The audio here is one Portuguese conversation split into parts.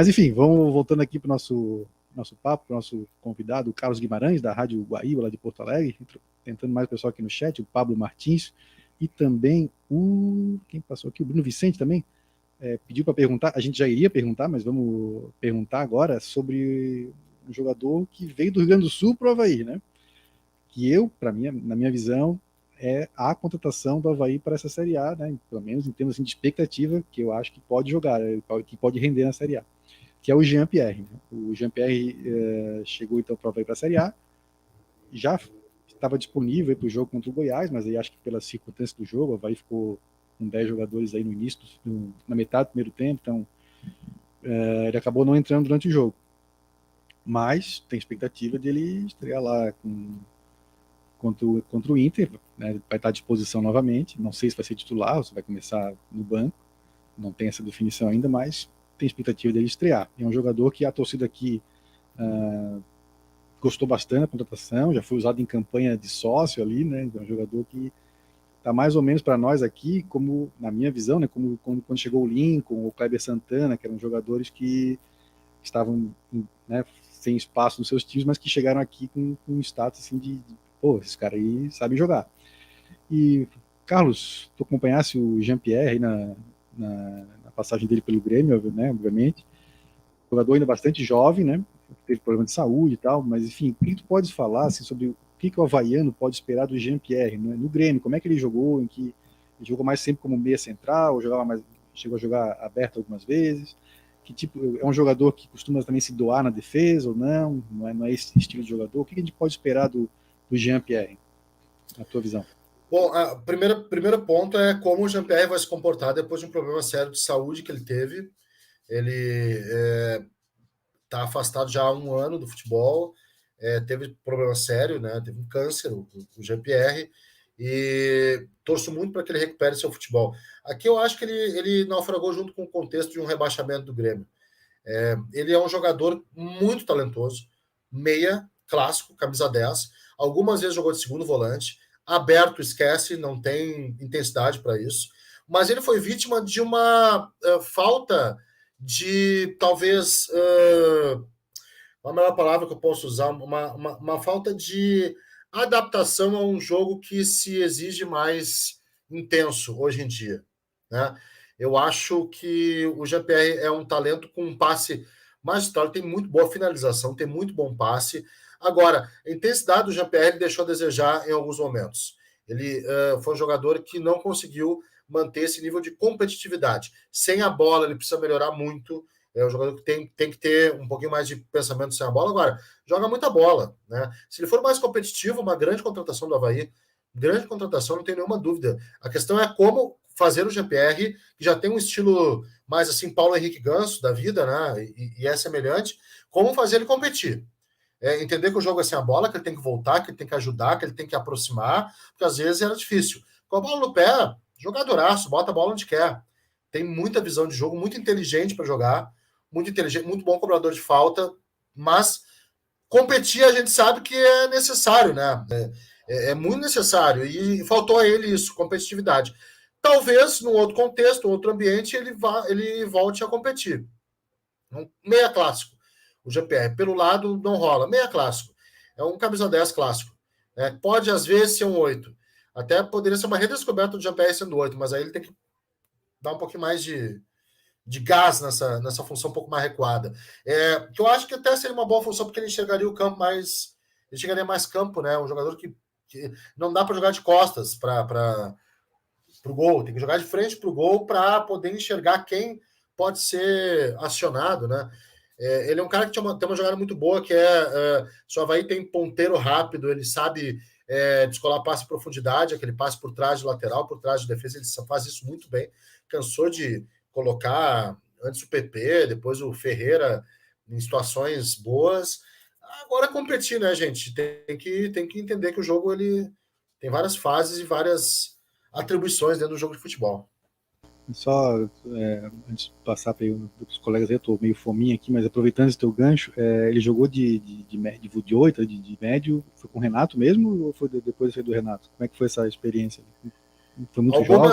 Mas enfim, vamos voltando aqui para o nosso papo, para o nosso convidado, o Carlos Guimarães, da Rádio Guaíba, lá de Porto Alegre, tentando mais o pessoal aqui no chat, o Pablo Martins, e também quem passou aqui? O Bruno Vicente também, pediu para perguntar, a gente já iria perguntar, mas vamos perguntar agora sobre um jogador que veio do Rio Grande do Sul para o Avaí, né? Que na minha visão, é a contratação do Avaí para essa Série A, né? Pelo menos em termos assim, de expectativa, que eu acho que pode jogar, que pode render na Série A, que é o Jean-Pierre. Né? O Jean-Pierre chegou então para o Avaí para a Série A, já estava disponível para o jogo contra o Goiás, mas aí acho que pelas circunstâncias do jogo, o Avaí ficou com 10 jogadores aí no início, na metade do primeiro tempo, então ele acabou não entrando durante o jogo. Mas tem expectativa de ele estrear lá contra o Inter, né, vai estar à disposição novamente, não sei se vai ser titular ou se vai começar no banco, não tem essa definição ainda, mas tem expectativa dele estrear. É um jogador que a torcida aqui gostou bastante da contratação, já foi usado em campanha de sócio ali, né, é um jogador que está mais ou menos para nós aqui, como na minha visão, né, como quando chegou o Lincoln, o Kleber Santana, que eram jogadores que estavam, né, sem espaço nos seus times, mas que chegaram aqui com um status assim de pô, esses caras aí sabem jogar. E, Carlos, tu acompanhasse o Jean-Pierre na passagem dele pelo Grêmio, né, obviamente, jogador ainda bastante jovem, né, teve problema de saúde e tal, mas enfim, o que tu podes falar assim, sobre o que o havaiano pode esperar do Jean-Pierre, né, no Grêmio, como é que ele jogou, ele jogou mais sempre como meia central, ou chegou a jogar aberto algumas vezes, que tipo, é um jogador que costuma também se doar na defesa ou não é esse estilo de jogador, o que a gente pode esperar do Jean-Pierre, na tua visão? Bom, o primeiro ponto é como o Jean-Pierre vai se comportar depois de um problema sério de saúde que ele teve. Ele está afastado já há 1 ano do futebol, teve problema sério, né? Teve um câncer, o Jean-Pierre, e torço muito para que ele recupere seu futebol. Aqui eu acho que ele naufragou junto com o contexto de um rebaixamento do Grêmio. Ele é um jogador muito talentoso, meia, clássico, camisa 10. Algumas vezes jogou de segundo volante, aberto, esquece, não tem intensidade para isso. Mas ele foi vítima de uma falta de, talvez, a melhor palavra que eu posso usar, uma falta de adaptação a um jogo que se exige mais intenso hoje em dia, né? Eu acho que o GPR é um talento com um passe magistral, tem muito boa finalização, tem muito bom passe. Agora, a intensidade do GPR deixou a desejar em alguns momentos. Ele foi um jogador que não conseguiu manter esse nível de competitividade. Sem a bola, ele precisa melhorar muito. É um jogador que tem que ter um pouquinho mais de pensamento sem a bola. Agora, joga muita bola, né? Se ele for mais competitivo, uma grande contratação do Avaí, grande contratação, não tem nenhuma dúvida. A questão é como fazer o GPR, que já tem um estilo mais assim, Paulo Henrique Ganso da vida, né? E é semelhante, como fazer ele competir. Entender que o jogo é sem a bola, que ele tem que voltar, que ele tem que ajudar, que ele tem que aproximar, porque às vezes era difícil. Com a bola no pé, jogadoraço, bota a bola onde quer. Tem muita visão de jogo, muito inteligente para jogar, muito inteligente, muito bom cobrador de falta, mas competir a gente sabe que é necessário, né? É muito necessário, e faltou a ele isso, competitividade. Talvez, num outro contexto, outro ambiente, ele volte a competir. Meia clássico. O GPR, pelo lado, não rola. Meia clássico. É um camisa 10 clássico. Pode, às vezes, ser um 8. Até poderia ser uma redescoberta do GPR sendo 8, mas aí ele tem que dar um pouquinho mais de gás nessa função um pouco mais recuada. Que eu acho que até seria uma boa função, porque ele enxergaria o campo mais. Ele chegaria mais campo, né? Um jogador que não dá para jogar de costas para o gol, tem que jogar de frente para o gol para poder enxergar quem pode ser acionado, né? Ele é um cara que tem uma jogada muito boa, que se o Avaí tem ponteiro rápido, ele sabe descolar passe em profundidade, aquele passe por trás de lateral, por trás de defesa, ele faz isso muito bem. Cansou de colocar antes o PP, depois o Ferreira em situações boas. Agora competir, né, gente? Tem que entender que o jogo ele tem várias fases e várias atribuições dentro do jogo de futebol. Só antes de passar para os colegas aí, eu estou meio fominha aqui, mas aproveitando esse teu gancho, ele jogou de 8, de médio, foi com o Renato mesmo ou foi depois do Renato? Como é que foi essa experiência? Foi muito jovem?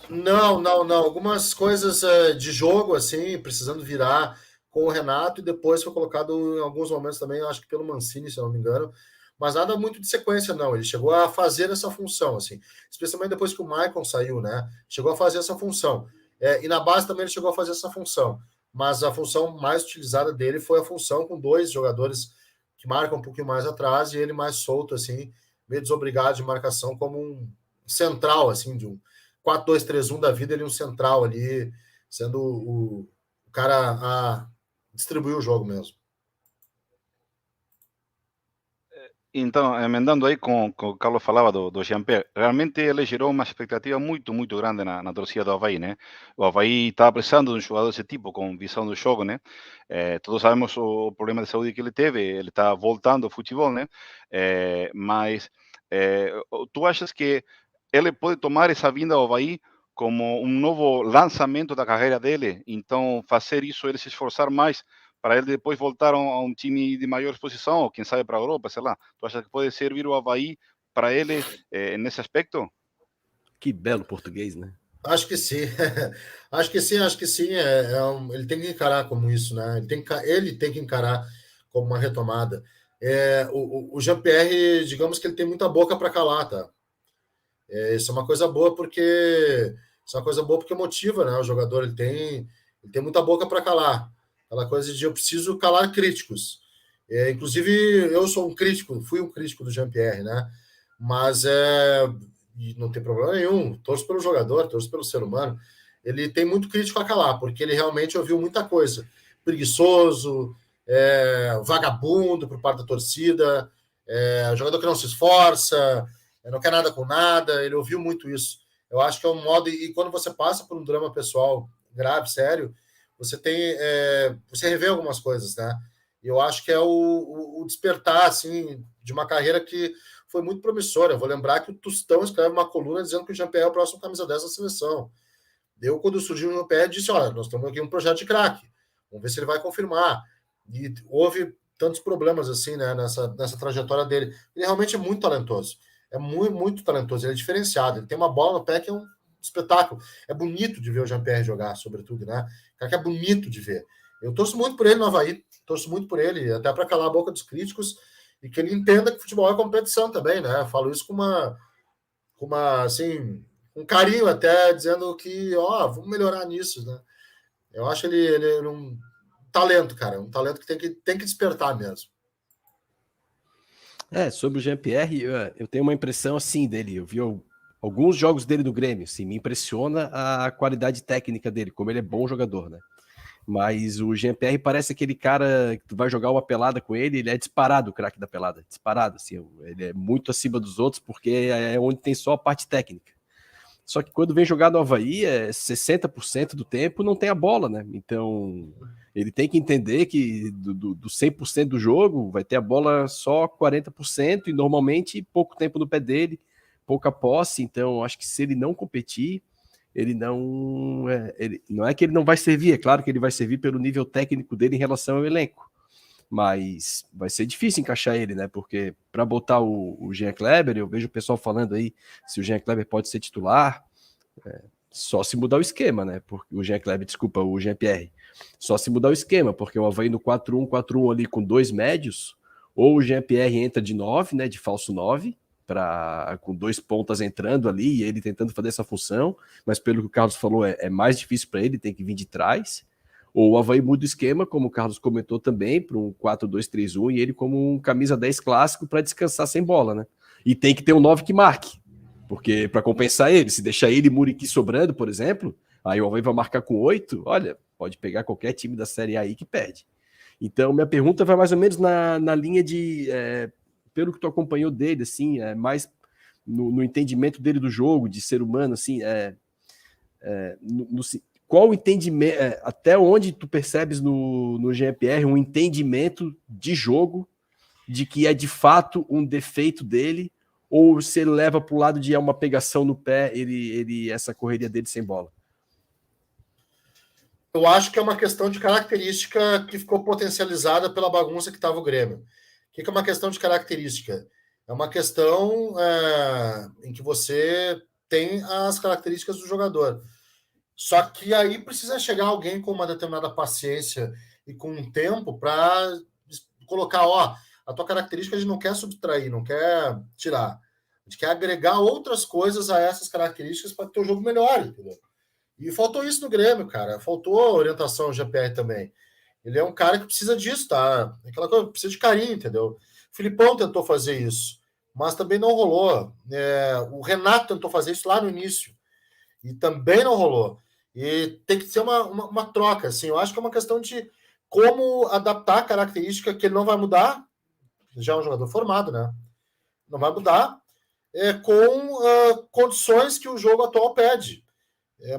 Não. Algumas coisas de jogo, assim, precisando virar com o Renato e depois foi colocado em alguns momentos também, acho que pelo Mancini, se eu não me engano, mas nada muito de sequência, não. Ele chegou a fazer essa função, assim, especialmente depois que o Maicon saiu, né? Chegou a fazer essa função. E na base também ele chegou a fazer essa função, mas a função mais utilizada dele foi a função com dois jogadores que marcam um pouquinho mais atrás e ele mais solto, assim, meio desobrigado de marcação, como um central, assim, de um 4-2-3-1 da vida, ele um central ali, sendo o cara a distribuir o jogo mesmo. Então, emendando aí com o Carlos falava do Jean-Pierre, realmente ele gerou uma expectativa muito grande na torcida do Avaí, né? O Avaí estava precisando de um jogador desse tipo, com visão do jogo, né? Todos sabemos o problema de saúde que ele teve, ele está voltando ao futebol, né? Mas tu achas que ele pode tomar essa vinda ao Avaí como um novo lançamento da carreira dele? Então, fazer isso, ele se esforçar mais para ele depois voltar a um time de maior exposição, ou quem sabe para a Europa, sei lá. Tu acha que pode servir o Avaí para ele nesse aspecto? Que belo português, né? Acho que sim. Acho que sim, acho que sim. Ele tem que encarar como isso, né? Ele tem que encarar como uma retomada. O Jean-Pierre, digamos que ele tem muita boca para calar, tá? Isso é uma coisa boa porque motiva, né? O jogador ele tem muita boca para calar. Aquela coisa de eu preciso calar críticos. Inclusive, eu sou um crítico, fui um crítico do Jean-Pierre, né? Mas não tem problema nenhum. Torço pelo jogador, torço pelo ser humano. Ele tem muito crítico a calar, porque ele realmente ouviu muita coisa. Preguiçoso, vagabundo por parte da torcida, jogador que não se esforça, não quer nada com nada. Ele ouviu muito isso. Eu acho que é um modo. E quando você passa por um drama pessoal grave, sério, você você revê algumas coisas, né? E eu acho que é o despertar, assim, de uma carreira que foi muito promissora. Eu vou lembrar que o Tostão escreve uma coluna dizendo que o Jean-Pierre é o próximo camisa 10 da seleção. Eu, quando surgiu o Jean-Pierre, disse, olha, nós estamos aqui um projeto de craque. Vamos ver se ele vai confirmar. E houve tantos problemas, assim, né, nessa trajetória dele. Ele realmente é muito talentoso. É muito talentoso. Ele é diferenciado. Ele tem uma bola no pé que é um espetáculo. É bonito de ver o Jean-Pierre jogar, sobretudo, né? Cara, que é bonito de ver. Eu torço muito por ele no Avaí. Torço muito por ele, até para calar a boca dos críticos e que ele entenda que futebol é competição também, né? Eu falo isso com assim, um carinho até, dizendo que, vamos melhorar nisso, né? Eu acho ele um talento, cara, um talento que tem que despertar mesmo. Sobre o Jean-Pierre, eu tenho uma impressão assim dele. Eu vi alguns jogos dele no Grêmio, assim, me impressiona a qualidade técnica dele, como ele é bom jogador, né? Mas o Jean-Pierre parece aquele cara que tu vai jogar uma pelada com ele, ele é disparado o craque da pelada, disparado, assim, ele é muito acima dos outros porque é onde tem só a parte técnica. Só que quando vem jogar no Avaí, 60% do tempo não tem a bola, né? Então ele tem que entender que do 100% do jogo vai ter a bola só 40% e normalmente pouco tempo no pé dele, pouca posse. Então acho que se ele não competir, ele não é que ele não vai servir, é claro que ele vai servir pelo nível técnico dele em relação ao elenco, mas vai ser difícil encaixar ele, né? Porque para botar o Jean Kleber, eu vejo o pessoal falando aí se o Jean Kleber pode ser titular, só se mudar o esquema, né? Porque o Jean Kleber, desculpa, o Jean-Pierre, só se mudar o esquema, porque o Avaí no 4-1-4-1 ali com dois médios, ou o Jean-Pierre entra de 9, né? De falso 9, com dois pontas entrando ali e ele tentando fazer essa função, mas pelo que o Carlos falou, é mais difícil para ele, tem que vir de trás. Ou o Avaí muda o esquema, como o Carlos comentou também, para um 4-2-3-1 e ele como um camisa 10 clássico para descansar sem bola, né? E tem que ter um 9 que marque, porque para compensar ele, se deixar ele e Muriqui sobrando, por exemplo, aí o Avaí vai marcar com 8, olha, pode pegar qualquer time da Série A aí que perde. Então, minha pergunta vai mais ou menos na linha de, pelo que tu acompanhou dele, assim, mais no entendimento dele do jogo, de ser humano, assim, qual o entendimento, até onde tu percebes no Jean-Pierre um entendimento de jogo, de que é de fato um defeito dele, ou se ele leva para o lado de uma pegação no pé, essa correria dele sem bola? Eu acho que é uma questão de característica que ficou potencializada pela bagunça que estava o Grêmio. O que é uma questão de característica? É uma questão em que você tem as características do jogador. Só que aí precisa chegar alguém com uma determinada paciência e com um tempo para colocar, ó, a tua característica a gente não quer subtrair, não quer tirar. A gente quer agregar outras coisas a essas características para que o teu jogo melhore, entendeu? E faltou isso no Grêmio, cara. Faltou orientação ao GPR também. Ele é um cara que precisa disso, tá? Aquela coisa, precisa de carinho, entendeu? O Filipão tentou fazer isso, mas também não rolou. O Renato tentou fazer isso lá no início e também não rolou. E tem que ser uma troca, assim. Eu acho que é uma questão de como adaptar a característica que ele não vai mudar. Já é um jogador formado, né? Não vai mudar com condições que o jogo atual pede.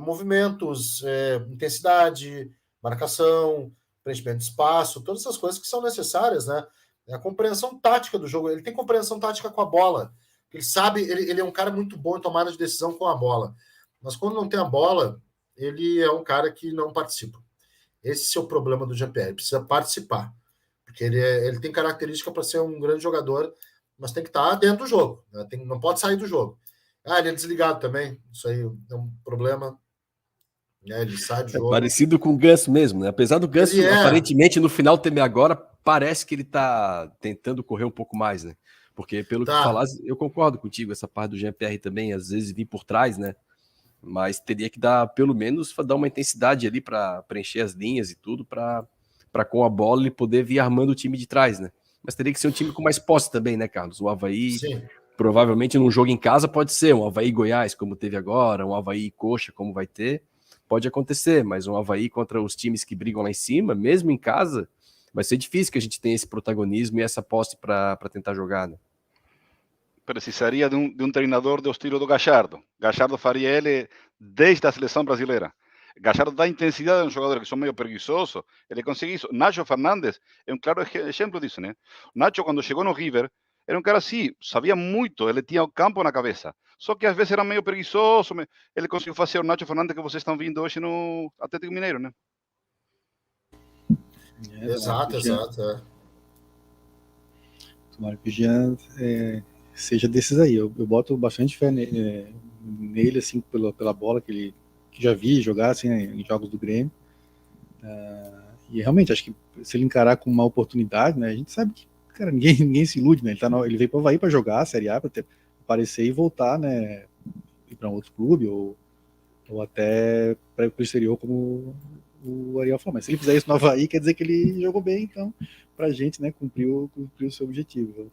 Movimentos, intensidade, marcação, preenchimento de espaço, todas essas coisas que são necessárias, né? A compreensão tática do jogo. Ele tem compreensão tática com a bola. Ele sabe, ele é um cara muito bom em tomada de decisão com a bola. Mas quando não tem a bola, ele é um cara que não participa. Esse é o problema do GPR. Ele precisa participar. Porque ele tem característica para ser um grande jogador, mas tem que estar dentro do jogo. Né? Não pode sair do jogo. Ele é desligado também. Isso aí é um problema. Ele sai do jogo. Parecido com o Ganso mesmo, né? Apesar do Ganso, aparentemente, no final temer agora, parece que ele tá tentando correr um pouco mais, né? Porque pelo que tu falaste, eu concordo contigo, essa parte do GPR também, às vezes vir por trás, né? Mas teria que dar, pelo menos, dar uma intensidade ali para preencher as linhas e tudo, para com a bola ele poder vir armando o time de trás, né? Mas teria que ser um time com mais posse também, né, Carlos? O Avaí, provavelmente num jogo em casa pode ser, um Avaí Goiás, como teve agora, um Avaí Coxa, como vai ter, pode acontecer, mas um Avaí contra os times que brigam lá em cima, mesmo em casa, vai ser difícil que a gente tenha esse protagonismo e essa posse para tentar jogar, né? Precisaria de um treinador do estilo do Gallardo. Gallardo faria ele desde a seleção brasileira. Gallardo dá intensidade a um jogador que são meio preguiçosos, ele consegue isso. Nacho Fernandes é um claro exemplo disso, né? Nacho, quando chegou no River, era um cara assim, sabia muito, ele tinha o campo na cabeça. Só que às vezes era meio preguiçoso, ele conseguiu fazer o Nacho Fernandes que vocês estão vendo hoje no Atlético Mineiro, né? Exato. Tomara que o Jean seja desses aí. Eu boto bastante fé nele, assim, pela bola que já vi jogar assim, em jogos do Grêmio. E realmente, acho que se ele encarar com uma oportunidade, né, a gente sabe que, cara, ninguém se ilude, né? Ele veio para o Avaí para jogar a Série A, para aparecer e voltar, né, ir para um outro clube ou até para o exterior, como o Ariel falou. Mas se ele fizer isso no Avaí, quer dizer que ele jogou bem, então, pra gente, né, cumpriu o seu objetivo.